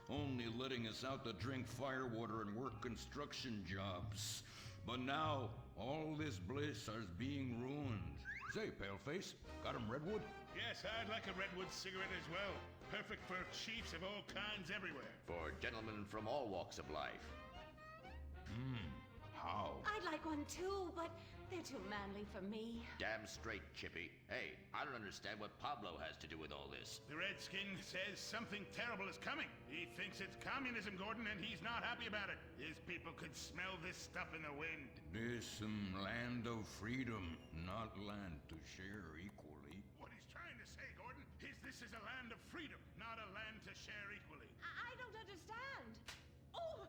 only letting us out to drink firewater and work construction jobs. But now, all this bliss is being ruined. Say, Paleface, got him redwood? Yes, I'd like a redwood cigarette as well. Perfect for chiefs of all kinds everywhere. For gentlemen from all walks of life. How? I'd like one too, but they're too manly for me. Damn straight, Chippy. Hey, I don't understand what Pablo has to do with all this. The Redskin says something terrible is coming. He thinks it's communism, Gordon, and he's not happy about it. His people could smell this stuff in the wind. This land of freedom, not land to share equally. What he's trying to say, Gordon, is this is a land of freedom, not a land to share equally. I don't understand. Oh,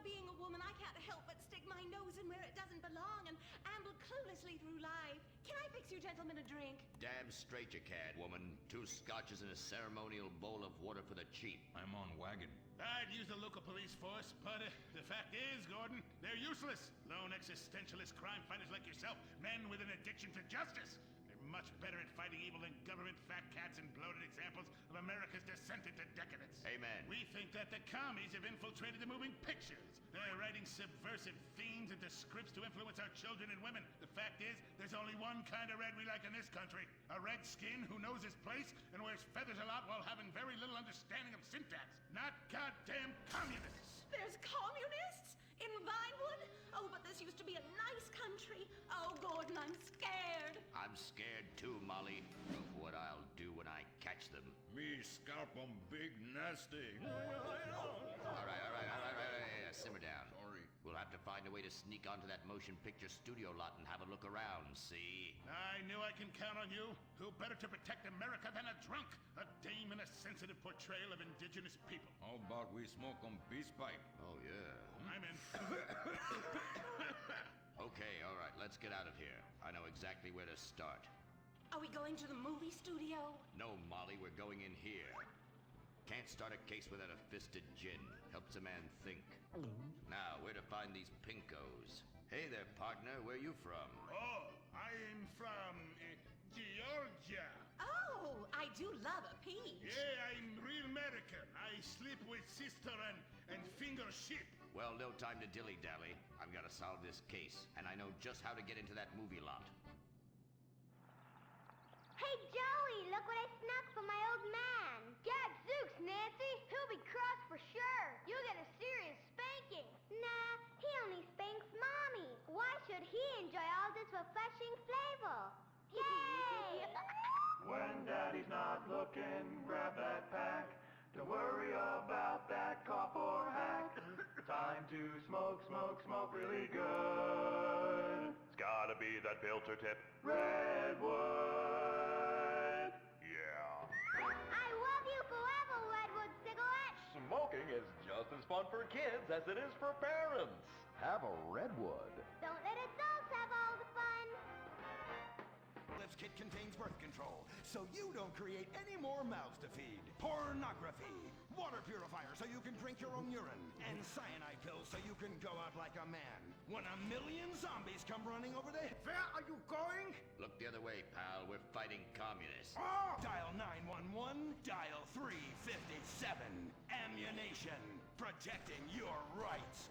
being a woman, I can't help but stick my nose in where it doesn't belong and amble cluelessly through life. Can I fix you gentlemen a drink? Damn straight you can, woman. 2 scotches and a ceremonial bowl of water for the chief. I'm on wagon. I'd use the local police force, but the fact is, Gordon, they're useless. Lone existentialist crime fighters like yourself, men with an addiction to justice. They're much better at fighting evil than government fat cats and bloated examples of America's descent into decadence. Amen. We think that the commies have infiltrated the moving pictures. They're writing subversive themes into scripts to influence our children and women. The fact is, there's only one kind of red we like in this country. A redskin who knows his place and wears feathers a lot while having very little understanding of syntax. Not goddamn communists. There's communists in Vinewood? Oh, but this used to be a nice country. Oh, Gordon, I'm scared. I'm scared too, Molly, of what I'll do when I catch them. Me scalp 'em big nasty. All right, simmer down. Sorry. We'll have to find a way to sneak onto that motion picture studio lot and have a look around, see? I knew I can count on you. Who better to protect America than a drunk? A dame in a sensitive portrayal of indigenous people. How about we smoke 'em peace pipe? Oh, yeah. I'm in. Okay, all right, let's get out of here. I know exactly where to start. Are we going to the movie studio? No, Molly, we're going in here. Can't start a case without a fisted gin. Helps a man think. Now, where to find these pinkos? Hey there, partner, where you from? Oh, I'm from Georgia. Oh, I do love a peach. Yeah, I'm real American. I sleep with sister and finger ship. Well, no time to dilly-dally. I've got to solve this case, and I know just how to get into that movie lot. Hey, Joey, look what I snuck from my old man. Gadzooks, Nancy. He'll be cross for sure. You'll get a serious spanking. Nah, he only spanks Mommy. Why should he enjoy all this refreshing flavor? Yay! When Daddy's not looking, grab that pack. Don't worry about that cough or hack. Time to smoke, smoke, smoke really good. It's gotta be that filter tip. Redwood! Yeah. I love you forever, Redwood cigarette. Smoking is just as fun for kids as it is for parents. Have a Redwood. Don't let adults have all the fun. This kit contains birth control, so you don't create any more mouths to feed. Pornography, water purifier so you can drink your own urine, and cyanide pills so you can go out like a man. When 1,000,000 zombies come running over the... Where are you going? Look the other way, pal. We're fighting communists. Oh! Dial 911, dial 357. Ammunition, protecting your rights.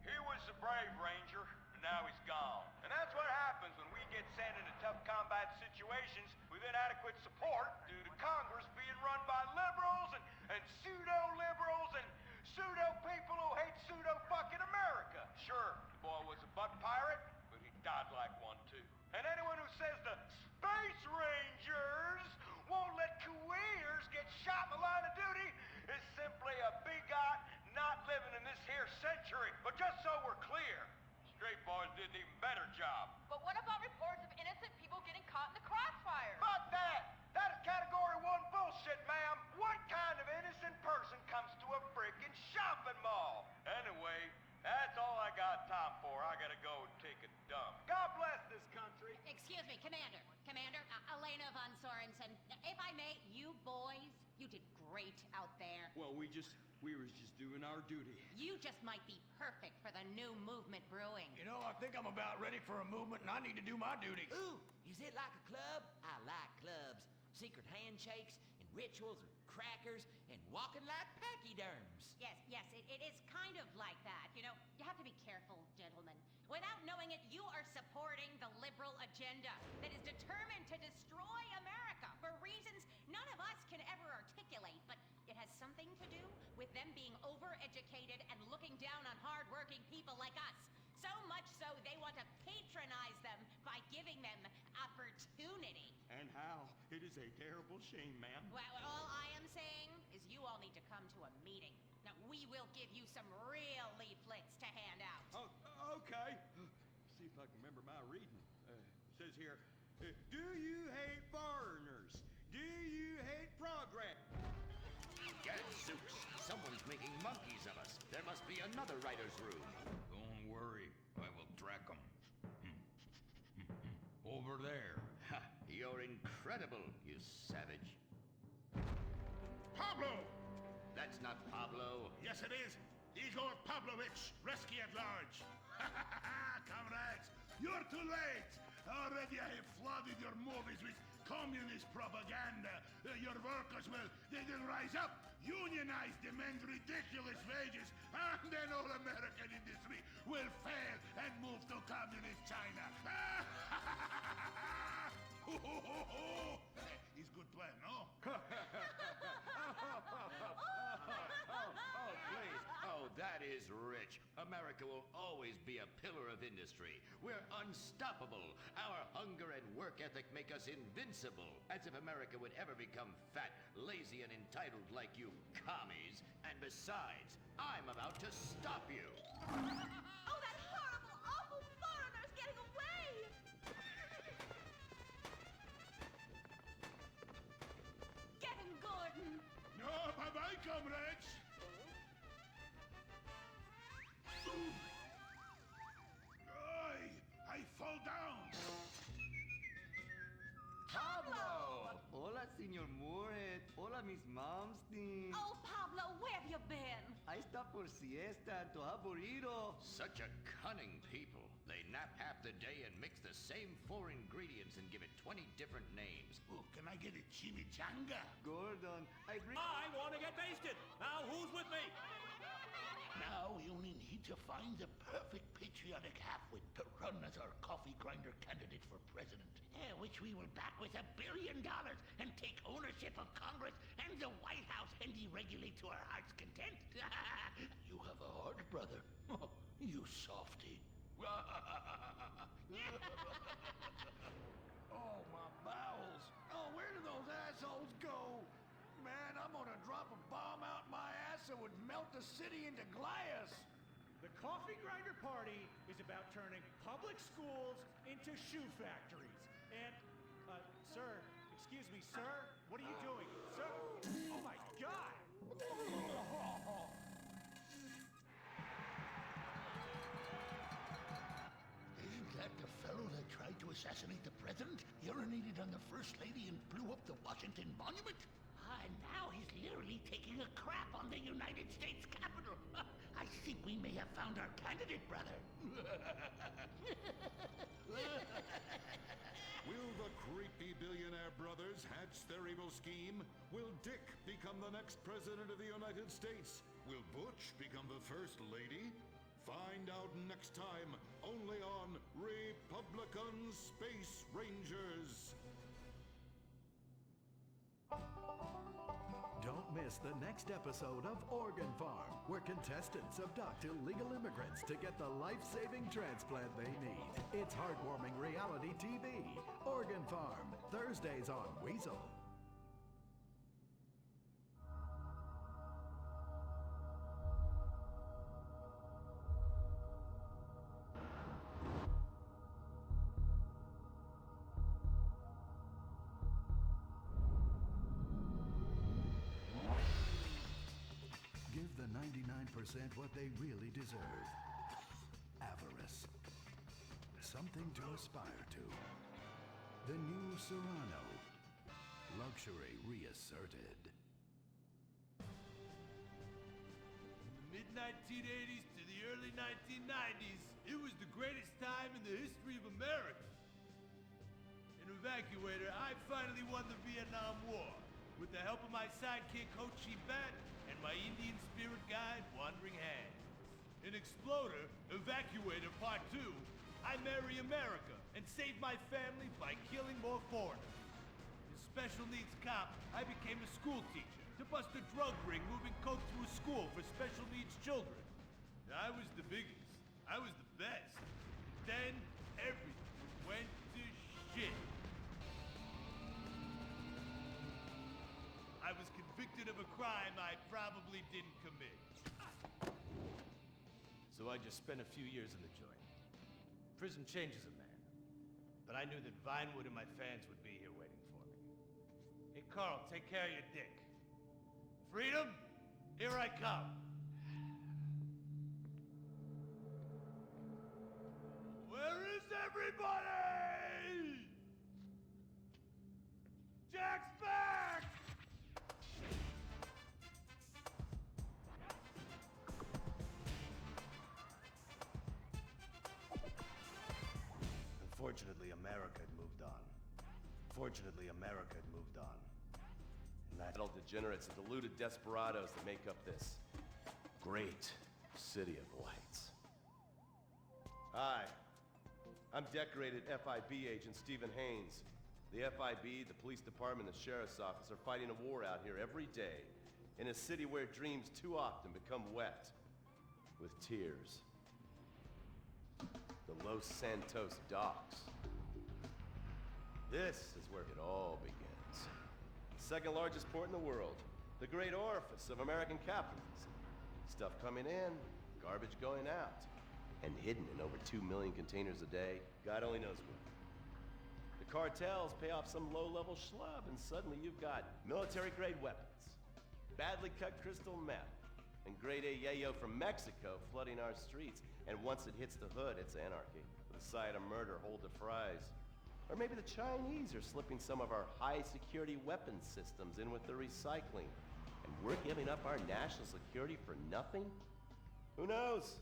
He was a brave ranger, and now he's gone. And that's what happens when we get sent into tough combat situations with inadequate support due to Congress being run by liberals and pseudo-liberals and pseudo-people who hate pseudo-fucking America. Sure, the boy was a buck pirate, but he died like one too. And anyone who says the Space Rangers won't let careers get shot in the line of duty is simply a bigot not living in this here century. But just so we're clear, Straight Boys did an even better job. But what about reports of innocent people getting caught in the crossfire? Fuck that! That is Category 1 bullshit, ma'am. What kind of innocent person comes to a freaking shopping mall? Anyway, that's all I got time for. I gotta go and take a dump. God bless this country. Excuse me, Commander. Commander, Elena von Sorensen. If I may, you boys, you did great out there. Well, we was just doing our duty. You just might be perfect for the new movement brewing. You know, I think I'm about ready for a movement and I need to do my duty. Ooh, is it like a club? I like clubs. Secret handshakes and rituals and crackers and walking like pachyderms. Yes, it is kind of like that. You know, you have to be careful, gentlemen. Without knowing it, you are supporting the liberal agenda that is determined to destroy America for reasons none of us can ever articulate, but it has something to do with them being overeducated and looking down on hard-working people like us. So much so they want to patronize them by giving them opportunity. And how? It is a terrible shame, ma'am. Well, all I am saying is you all need to come to a meeting. Now, we will give you some real leaflets to hand out. Oh, okay. See if I can remember my reading. Says here, do you hate foreigners? Do you hate progress? Gadzooks! Someone's making monkeys of us. There must be another writer's room. Don't worry, I will track them. Over there. Ha! You're incredible, you savage. Pablo! That's not Pablo. Yes, it is. Igor Pavlovich, Rescue at Large. Comrades, you're too late. Already I have flooded your movies with communist propaganda. Your workers will, they'll rise up, unionize, demand ridiculous wages, and then all American industry will fail and move to communist China. It's good plan, no? Oh, please. Oh, that is rich. America will always be a pillar of industry. We're unstoppable. Our hunger and work ethic make us invincible. As if America would ever become fat, lazy, and entitled like you commies. And besides, I'm about to stop you. Oh, that horrible, awful foreigner's getting away! Get him, Gordon! No, bye-bye, comrades. I fall down. Pablo! Hola, Senor Moorhead. Hola, Miss Momstein. Oh, Pablo, where have you been? I stopped for siesta and to have burrito. Such a cunning people. They nap half the day and mix the same 4 ingredients and give it 20 different names. Oh, can I get a chimichanga? Gordon, I want to get wasted. Now, who's with me? Now we only need to find the perfect patriotic halfwit to run as our coffee grinder candidate for president. Which we will back with $1 billion and take ownership of Congress and the White House and deregulate to our heart's content. You have a heart, brother. You softy. Oh, my bowels. Oh, where do those assholes go? Man, I'm gonna drop a bomb out my ass that would melt the city into glass. The Coffee Grinder Party is about turning public schools into shoe factories. And, sir, excuse me, sir, what are you doing? Sir, oh my God! Isn't that the fellow that tried to assassinate the president, urinated on the first lady, and blew up the Washington Monument? And now he's literally taking a crap on the United States Capitol. I think we may have found our candidate, brother. Will the creepy billionaire brothers hatch their evil scheme? Will Dick become the next president of the United States? Will Butch become the first lady? Find out next time, only on Republican Space Rangers. Don't miss the next episode of Organ Farm, where contestants abduct illegal immigrants to get the life-saving transplant they need. It's heartwarming reality TV. Organ Farm, Thursdays on Weasel. Give the 99% what they really deserve. Avarice. Something to aspire to. The new Serrano. Luxury reasserted. Mid-1980s to the early 1990s, it was the greatest time in the history of America. An evacuator, I finally won the Vietnam War. with the help of my sidekick Hochi Bat and my Indian spirit guide Wandering Hand. In Exploder, Evacuator Part 2, I marry America and save my family by killing more foreigners. As Special Needs Cop, I became a school teacher to bust a drug ring moving coke through a school for special needs children. I was the biggest. I was the best. Then everything went to shit. I was convicted of a crime I probably didn't commit. So I just spent a few years in the joint. Prison changes a man. But I knew that Vinewood and my fans would be here waiting for me. Hey, Carl, take care of your dick. Freedom, here I come. Where is everybody? Jack's back! Unfortunately, America had moved on. Fortunately, America had moved on. And that Adult degenerates and deluded desperados that make up this great city of lights. Hi, I'm decorated FIB agent Stephen Haynes. The FIB, the police department, and the sheriff's office are fighting a war out here every day in a city where dreams too often become wet with tears. The Los Santos docks. This is where it all begins. The second largest port in the world. The great orifice of American capitalism. Stuff coming in, garbage going out. And hidden in over 2 million containers a day. God only knows where. The cartels pay off some low-level schlub, and suddenly you've got military-grade weapons, badly cut crystal meth, and grade A yayo from Mexico flooding our streets. And once it hits the hood, it's anarchy. The side of murder hold the fries. Or maybe the Chinese are slipping some of our high-security weapons systems in with the recycling. And we're giving up our national security for nothing? Who knows?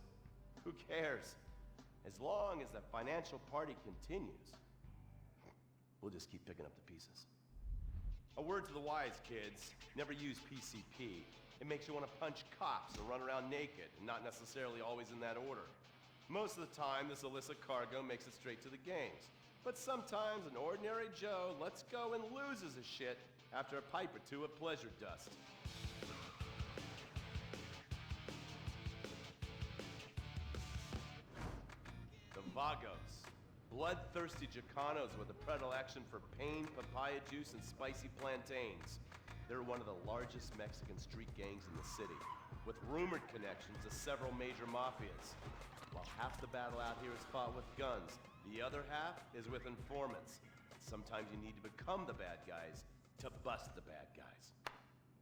Who cares? As long as the financial party continues, we'll just keep picking up the pieces. A word to the wise, kids. Never use PCP. It makes you want to punch cops or run around naked, and not necessarily always in that order. Most of the time, this illicit cargo makes it straight to the games. But sometimes an ordinary Joe lets go and loses his shit after a pipe or two of pleasure dust. The Vagos. Bloodthirsty Chicanos with a predilection for pain, papaya juice, and spicy plantains. They're one of the largest Mexican street gangs in the city, with rumored connections to several major mafias. While half the battle out here is fought with guns, the other half is with informants. Sometimes you need to become the bad guys to bust the bad guys.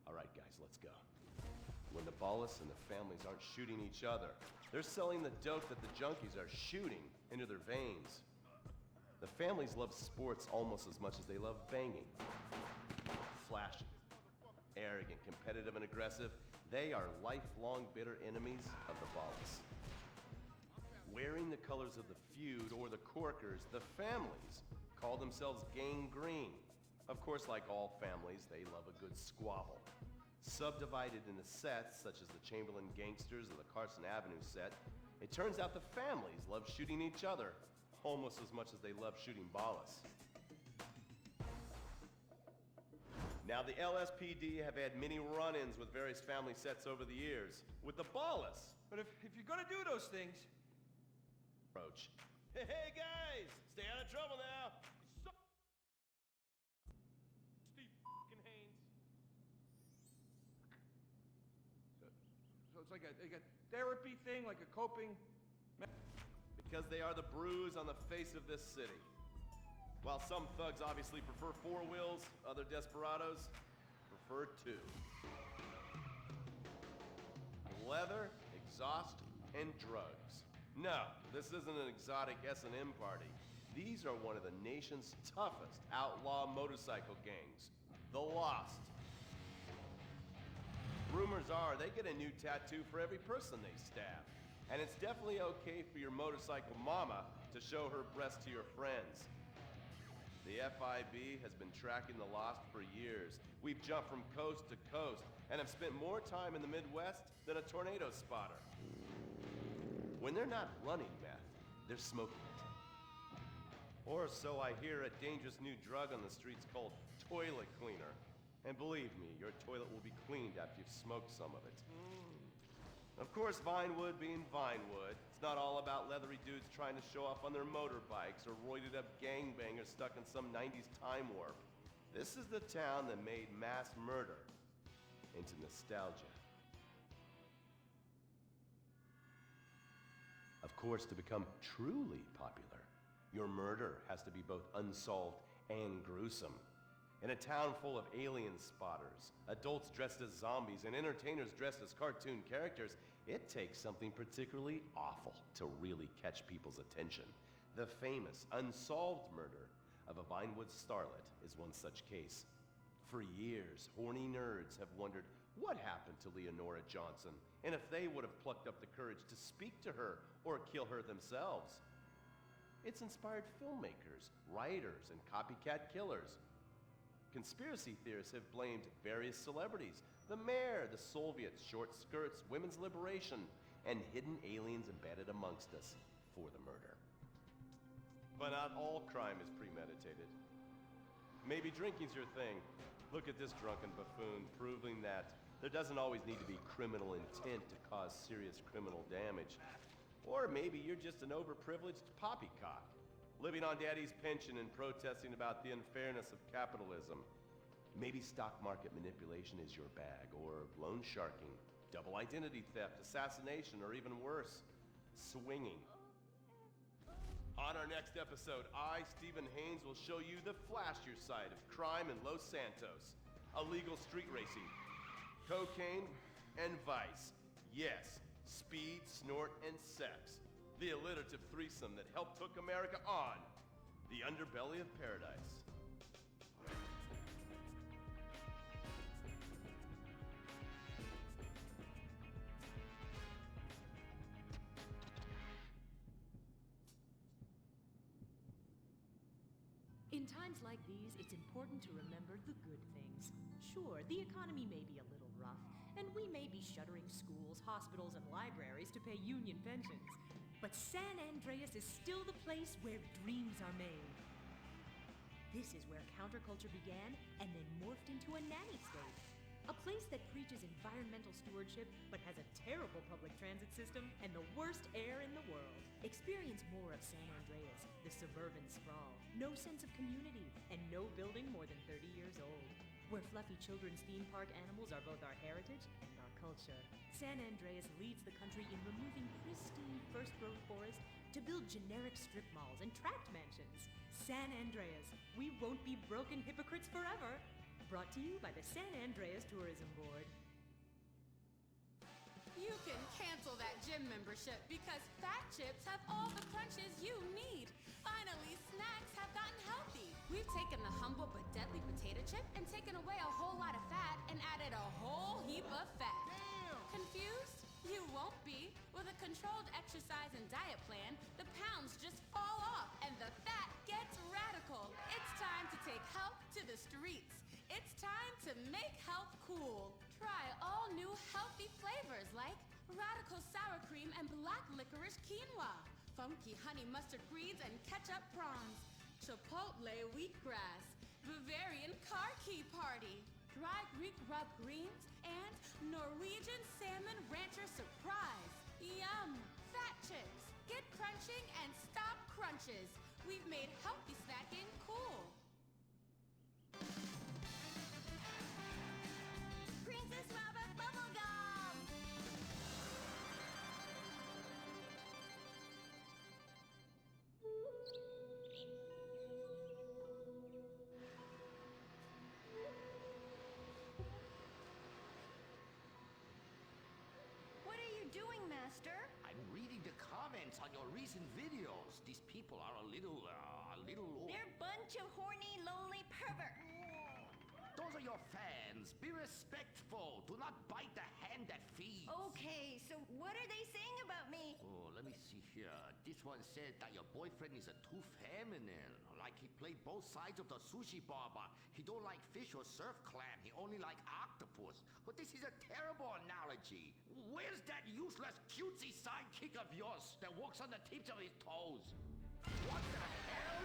All right, guys, let's go. When the Ballas and the families aren't shooting each other, they're selling the dope that the junkies are shooting into their veins. The families love sports almost as much as they love banging. Flashy, arrogant, competitive, and aggressive, they are lifelong bitter enemies of the Ballas. Wearing the colors of the feud or the Corkers, the families call themselves Gang Green. Of course, like all families, they love a good squabble. Subdivided into sets, such as the Chamberlain Gangsters or the Carson Avenue set, it turns out the families love shooting each other almost as much as they love shooting Ballas. Now, the LSPD have had many run-ins with various family sets over the years. With the Ballas, But if you're gonna do those things, approach. Hey guys, stay out of trouble now. Steve f***ing Haynes. So it's like a therapy thing, like a coping. Because they are the bruise on the face of this city. While some thugs obviously prefer 4 wheels, other desperados prefer 2. Leather, exhaust, and drugs. No, this isn't an exotic S&M party. These are one of the nation's toughest outlaw motorcycle gangs, the Lost. Rumors are they get a new tattoo for every person they stab. And it's definitely okay for your motorcycle mama to show her breast to your friends. The FIB has been tracking the Lost for years. We've jumped from coast to coast and have spent more time in the Midwest than a tornado spotter. When they're not running meth, they're smoking it. Or so I hear, a dangerous new drug on the streets called toilet cleaner. And believe me, your toilet will be cleaned after you've smoked some of it. Of course, Vinewood being Vinewood, it's not all about leathery dudes trying to show off on their motorbikes or roided up gangbangers stuck in some 90s time warp. This is the town that made mass murder into nostalgia. Of course, to become truly popular, your murder has to be both unsolved and gruesome. In a town full of alien spotters, adults dressed as zombies, and entertainers dressed as cartoon characters, it takes something particularly awful to really catch people's attention. The famous unsolved murder of a Vinewood starlet is one such case. For years, horny nerds have wondered what happened to Leonora Johnson, and if they would have plucked up the courage to speak to her or kill her themselves. It's inspired filmmakers, writers, and copycat killers. Conspiracy theorists have blamed various celebrities, the mayor, the Soviets, short skirts, women's liberation, and hidden aliens embedded amongst us for the murder. But not all crime is premeditated. Maybe drinking's your thing. Look at this drunken buffoon, proving that there doesn't always need to be criminal intent to cause serious criminal damage. Or maybe you're just an overprivileged poppycock, living on daddy's pension and protesting about the unfairness of capitalism. Maybe stock market manipulation is your bag, or loan sharking, double identity theft, assassination, or even worse, swinging. On our next episode, I, Stephen Haynes, will show you the flashier side of crime in Los Santos. Illegal street racing, cocaine, and vice. Yes, speed, snort, and sex. The alliterative threesome that helped hook America on the underbelly of paradise. In times like these, it's important to remember the good things. Sure, the economy may be a little rough, and we may be shuttering schools, hospitals, and libraries to pay union pensions. But San Andreas is still the place where dreams are made. This is where counterculture began and then morphed into a nanny state. A place that preaches environmental stewardship but has a terrible public transit system and the worst air in the world. Experience more of San Andreas, the suburban sprawl. No sense of community and no building more than 30 years old. Where fluffy children's theme park animals are both our heritage and our culture. San Andreas leads the country in removing pristine first-growth forest to build generic strip malls and tract mansions. San Andreas, we won't be broken hypocrites forever. Brought to you by the San Andreas Tourism Board. You can cancel that gym membership because Fat Chips have all the crunches you need. Finally, snacks have gotten healthy. We've taken the humble but deadly potato chip and taken away a whole lot of fat and added a whole heap of fat. Damn! Confused? You won't be. With a controlled exercise and diet plan, the pounds just fall off and the fat gets radical. It's time to take health to the streets. It's time to make health cool. Try all new healthy flavors like radical sour cream and black licorice quinoa, funky honey mustard greens and ketchup prawns, chipotle wheatgrass, Bavarian car key party, dry Greek rub greens, and Norwegian salmon rancher surprise. Yum! Fat Chips. Get crunching and stop crunches. We've made healthy snacking cool. Princess Robert Bubblegum! What are you doing, Master? I'm reading the comments on your recent videos. These people are a little... They're a bunch of horny, lonely perverts. Those are your fans. Americans, be respectful. Do not bite the hand that feeds. Okay, so what are they saying about me? Oh, let me see here. This one said that your boyfriend is too feminine. Like he played both sides of the sushi bar, but he don't like fish or surf clam. He only like octopus. But this is a terrible analogy. Where's that useless cutesy sidekick of yours that walks on the tips of his toes? What the hell?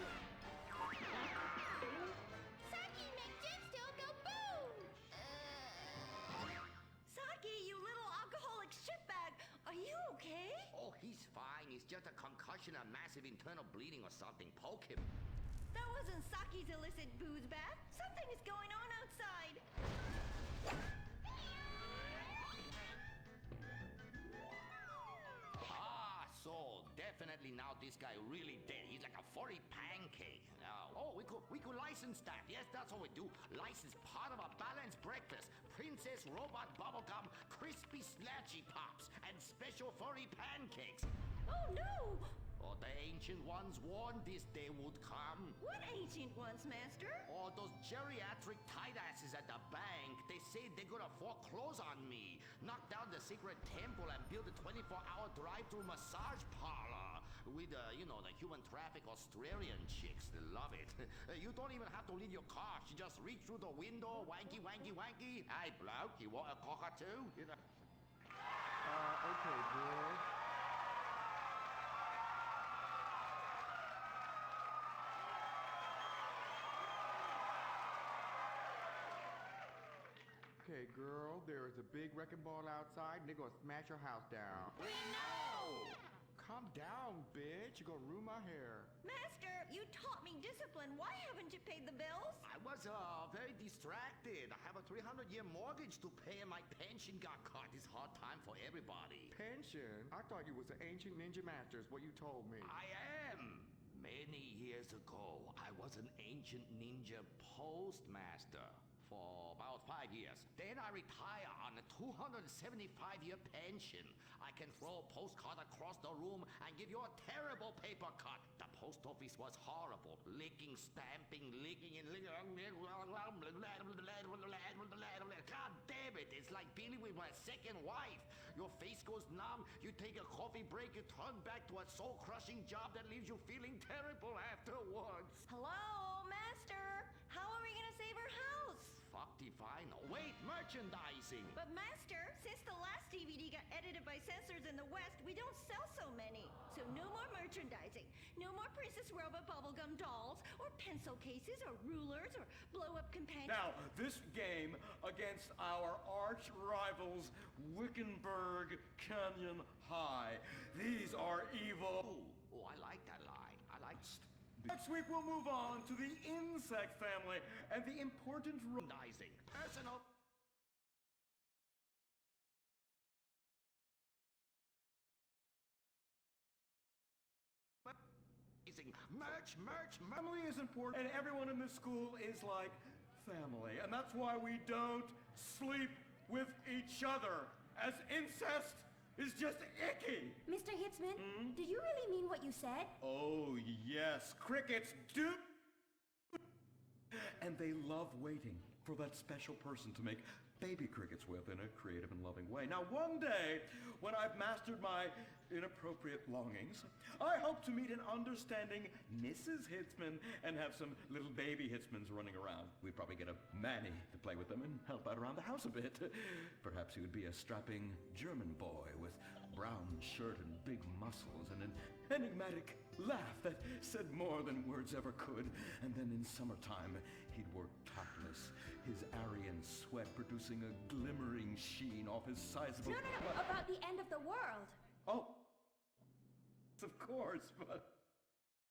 Saki make Jetstone go boom! Saki, you little alcoholic shitbag, are you okay? Oh, he's fine. It's just a concussion and massive internal bleeding or something. Poke him. That wasn't Saki's illicit booze bath. Something is going on outside. So definitely now this guy really dead. He's like a 40 pancake. Oh, we could license that. Yes, that's what we do. License part of a balanced breakfast. Princess Robot Bubblegum Crispy Slatchy Pops and special furry pancakes. Oh no! Oh, the ancient ones warned this day would come. What ancient ones, Master? Oh, those geriatric tight asses at the bank. They say they're gonna foreclose on me, knock down the secret temple, and build a 24-hour drive-through massage parlor with, the human traffic Australian chicks. They love it. You don't even have to leave your car. You just reach through the window, wanky, wanky, wanky. Hey, bloke, you want a cockatoo? Okay, boy. Okay, girl, there is a big wrecking ball outside, and they're gonna smash your house down. We know! Calm down, bitch. You're gonna ruin my hair. Master, you taught me discipline. Why haven't you paid the bills? I was very distracted. I have a 300-year mortgage to pay, and my pension got cut. It's hard time for everybody. Pension? I thought you was an ancient ninja master, is what you told me. I am. Many years ago, I was an ancient ninja postmaster for about 5 years. Then I retire on a 275-year pension. I can throw a postcard across the room and give you a terrible paper cut. The post office was horrible. Licking, stamping, licking, and licking. God damn it, it's like dealing with my second wife. Your face goes numb, you take a coffee break, you turn back to a soul-crushing job that leaves you feeling terrible afterwards. Hello, Master? How are we gonna save our house? Fuck define. Wait, merchandising. But Master, since the last DVD got edited by censors in the West, we don't sell so many. So no more merchandising. No more Princess Robot bubblegum dolls, or pencil cases, or rulers, or blow-up companions. Now, this game against our arch rivals, Wickenburg Canyon High. These are evil. Oh, I like that line. I like... Next week we'll move on to the insect family and the important merchandising. Personal... Merch. Family is important, and everyone in this school is like family. And that's why we don't sleep with each other, as incest is just icky. Mr. Hitzman, did you really mean what you said? Oh, yes. Crickets do. And they love waiting for that special person to make baby crickets with in a creative and loving way. Now, one day, when I've mastered my inappropriate longings, I hope to meet an understanding Mrs. Hitzman and have some little baby Hitzmans running around. We'd probably get a Manny to play with them and help out around the house a bit. Perhaps he would be a strapping German boy with brown shirt and big muscles and an enigmatic laugh that said more than words ever could. And then in summertime, he'd work topless, his Aryan sweat producing a glimmering sheen off his sizable... No, about the end of the world. Oh, of course, but...